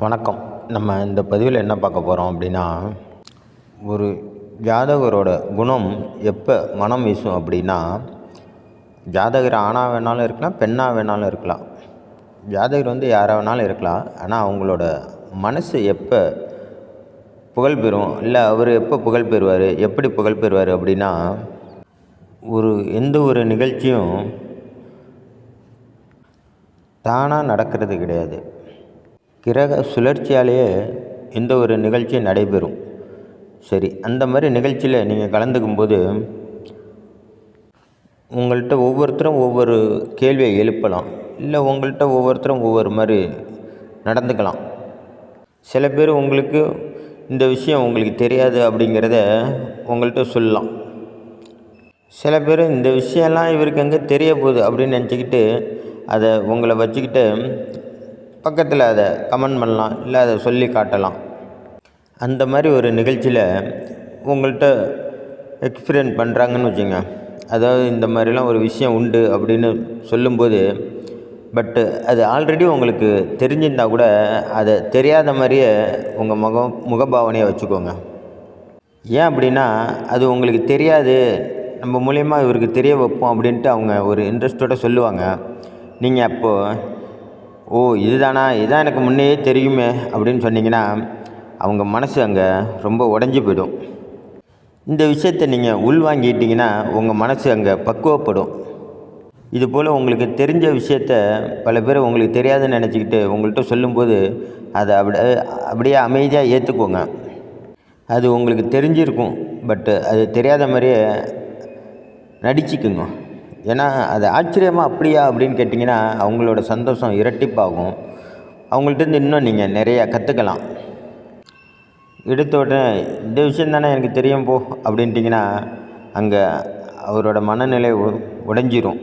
வணக்கம். நம்ம இந்த பதிவில் என்ன பார்க்க போகிறோம் அப்படின்னா, ஒரு ஜாதகரோட குணம் எப்போ மனம் வீசும் அப்படின்னா, ஜாதகர் ஆணாக வேணாலும் இருக்கலாம், பெண்ணாக வேணாலும் இருக்கலாம். ஜாதகர் யாராக வேணாலும் இருக்கலாம். ஆனால் அவங்களோட மனசு எப்போ புகழ் பெறும், இல்லை அவர் எப்போ புகழ் பெறுவார், எப்படி புகழ் பெறுவார் அப்படின்னா, எந்த ஒரு நிகழ்ச்சியும் தானாக நடக்கிறது கிடையாது. கிரக சுழற்சியாலேயே எந்த ஒரு நிகழ்ச்சியும் நடைபெறும். சரி, அந்த மாதிரி நிகழ்ச்சியில் நீங்கள் கலந்துக்கும்போது உங்கள்கிட்ட ஒவ்வொருத்தரும் ஒவ்வொரு கேள்வியை எழுப்பலாம், இல்லை உங்கள்கிட்ட ஒவ்வொருத்தரும் ஒவ்வொரு மாதிரி நடந்துக்கலாம். சில பேர் உங்களுக்கு இந்த விஷயம் உங்களுக்கு தெரியாது அப்படிங்கிறத உங்கள்கிட்ட சொல்லலாம். சில பேர் இந்த விஷயம்லாம் இவருக்கு எங்கே தெரிய போகுது அப்படின்னு நினச்சிக்கிட்டு அதை உங்களை வச்சுக்கிட்டு பக்கத்தில் அதை கமெண்ட் பண்ணலாம், இல்லை அதை சொல்லி காட்டலாம். அந்த மாதிரி ஒரு நிகழ்ச்சியில் உங்கள்கிட்ட எக்ஸ்பீரியன்ஸ் பண்ணுறாங்கன்னு வச்சுங்க. அதாவது இந்த மாதிரிலாம் ஒரு விஷயம் உண்டு அப்படின்னு சொல்லும்போது, பட்டு அது ஆல்ரெடி உங்களுக்கு தெரிஞ்சிருந்தால் கூட அதை தெரியாத மாதிரியே உங்கள் முகபாவனையை வச்சுக்கோங்க. ஏன் அப்படின்னா, அது உங்களுக்கு தெரியாது, நம்ம மூலியமாக இவருக்கு தெரிய வைப்போம் அப்படின்ட்டு அவங்க ஒரு இன்ட்ரெஸ்ட்டோடு சொல்லுவாங்க. நீங்கள் அப்போது இதுதானா, இதுதான் எனக்கு முன்னையே தெரியுமே அப்படின்னு சொன்னீங்கன்னா, அவங்க மனசு அங்கே ரொம்ப உடஞ்சி போயிடும். இந்த விஷயத்தை நீங்கள் உள்வாங்கிட்டீங்கன்னா உங்கள் மனசு அங்கே பக்குவப்படும். இதுபோல் உங்களுக்கு தெரிஞ்ச விஷயத்த பல பேர் உங்களுக்கு தெரியாதுன்னு நினச்சிக்கிட்டு உங்கள்கிட்ட சொல்லும்போது அதை அப்படியே அமைதியாக ஏற்றுக்கோங்க. அது உங்களுக்கு தெரிஞ்சிருக்கும், பட்டு அது தெரியாத மாதிரியே நடிச்சுக்குங்க. ஏன்னா அது ஆச்சரியமாக அப்படியா அப்படின்னு கேட்டிங்கன்னா அவங்களோட சந்தோஷம் இரட்டிப்பாகும். அவங்கள்ட்ட இன்னும் நீங்கள் நிறையா கற்றுக்கலாம். எடுத்த உடனே இந்த விஷயம் தானே எனக்கு தெரியும் போ அப்படின்ட்டிங்கன்னா அங்கே அவரோட மனநிலை உடைஞ்சிரும்.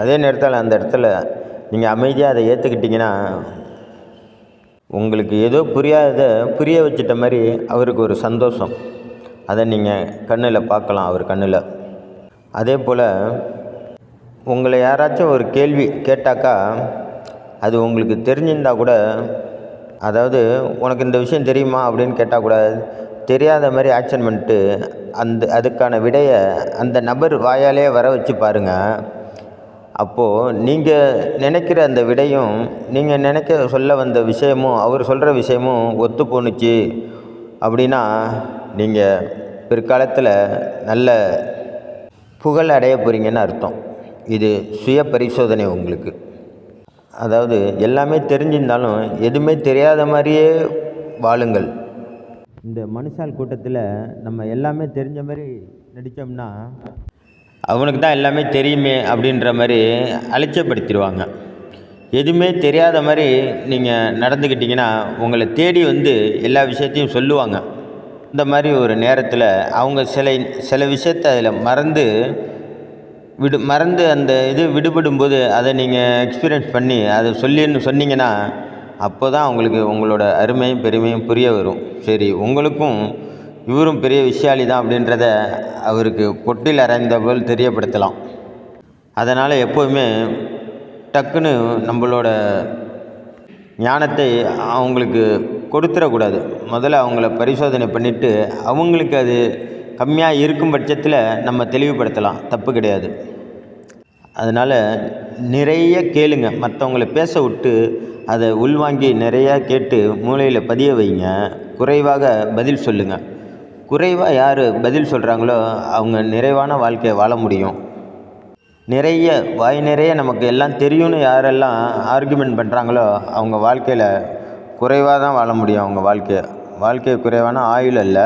அதே நேரத்தில் அந்த இடத்துல நீங்கள் அமைதியாக அதை ஏற்றுக்கிட்டிங்கன்னா உங்களுக்கு ஏதோ புரியாததை புரிய வச்சிட்ட மாதிரி அவருக்கு ஒரு சந்தோஷம். அதை நீங்கள் கண்ணில் பார்க்கலாம், அவர் கண்ணில். அதே போல் உங்களை யாராச்சும் ஒரு கேள்வி கேட்டாக்கா அது உங்களுக்கு தெரிஞ்சிருந்தால் கூட, அதாவது உனக்கு இந்த விஷயம் தெரியுமா அப்படின்னு கேட்டால் கூட தெரியாத மாதிரி ஆக்ஷன் பண்ணிட்டு அதுக்கான விடையை அந்த நபர் வாயாலே வர வச்சு பாருங்கள். அப்போது நீங்கள் நினைக்கிற அந்த விடையும் நீங்கள் நினைக்க சொல்ல வந்த விஷயமும் அவர் சொல்கிற விஷயமும் ஒத்து போணுச்சு அப்படின்னா நீங்கள் பிற்காலத்தில் நல்ல புகழ் அடைய போகிறீங்கன்னு அர்த்தம். இது சுய பரிசோதனை உங்களுக்கு. அதாவது எல்லாமே தெரிஞ்சிருந்தாலும் எதுவுமே தெரியாத மாதிரியே வாழுங்கள். இந்த மனுஷால் கூட்டத்தில் நம்ம எல்லாமே தெரிஞ்ச மாதிரி நடித்தோம்னா அவனுக்கு தான் எல்லாமே தெரியுமே அப்படின்ற மாதிரி அலட்சியப்படுத்திடுவாங்க. எதுவுமே தெரியாத மாதிரி நீங்கள் நடந்துக்கிட்டிங்கன்னா உங்களை தேடி எல்லா விஷயத்தையும் சொல்லுவாங்க. இந்த மாதிரி ஒரு நேரத்தில் அவங்க சில விஷயத்தை அதில் மறந்து அந்த விடுபடும்போது அதை நீங்கள் எக்ஸ்பீரியன்ஸ் பண்ணி அதை சொன்னீங்கன்னா அப்போ தான் அவங்களுக்கு உங்களோட அருமையும் பெருமையும் புரிய வரும். சரி, உங்களுக்கும் இவரும் பெரிய விஷயாலி தான் அப்படின்றத அவருக்கு பொட்டில் அரைந்த போல் தெரியப்படுத்தலாம். அதனால் எப்போதுமே டக்குன்னு நம்மளோட ஞானத்தை அவங்களுக்கு கொடுத்துடக்கூடாது. முதல்ல அவங்கள பரிசோதனை பண்ணிவிட்டு அவங்களுக்கு அது கம்மியாக இருக்கும் பட்சத்தில் நம்ம தெளிவுபடுத்தலாம், தப்பு கிடையாது. அதனால் நிறைய கேளுங்க, மற்றவங்களை பேச விட்டு அதை உள்வாங்கி நிறையா கேட்டு மூளையில் பதிய வைங்க. குறைவாக பதில் சொல்லுங்கள். குறைவாக யார் பதில் சொல்கிறாங்களோ அவங்க நிறைவான வாழ்க்கையை வாழ முடியும். வாய் நிறைய நமக்கு எல்லாம் தெரியும்னு யாரெல்லாம் ஆர்கியூமெண்ட் பண்ணுறாங்களோ அவங்க வாழ்க்கையில் குறைவாக தான் வாழ முடியும். அவங்க வாழ்க்கை குறைவான ஆயுள் அல்ல.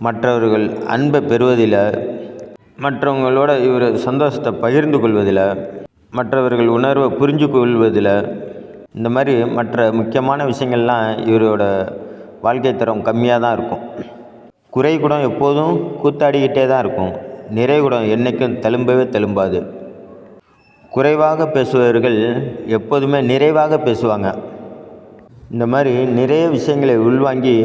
மற்றவர்கள் அன்பை பெறுவதில், மற்றவங்களோட இவர் சந்தோஷத்தை பகிர்ந்து கொள்வதில், மற்றவர்கள் உணர்வை புரிஞ்சு கொள்வதில், இந்த மாதிரி மற்ற முக்கியமான விஷயங்கள்லாம் இவரோட வாழ்க்கை தரம் கம்மியாக தான் இருக்கும். குறை குடம் எப்போதும் கூத்தாடிக்கிட்டே தான் இருக்கும். நிறை குடம் என்றைக்கும் தழும்பாது. குறைவாக பேசுபவர்கள் எப்போதுமே நிறைவாக பேசுவாங்க. இந்த மாதிரி நிறைய விஷயங்களை உள்வாங்கி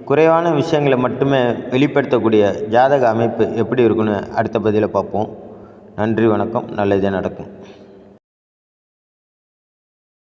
குறைவான விஷயங்களை மட்டுமே வெளிப்படுத்தக்கூடிய ஜாதக அமைப்பு எப்படி இருக்குன்னு அடுத்த பதிவில் பார்ப்போம். நன்றி, வணக்கம். நல்லதே நடக்கும்.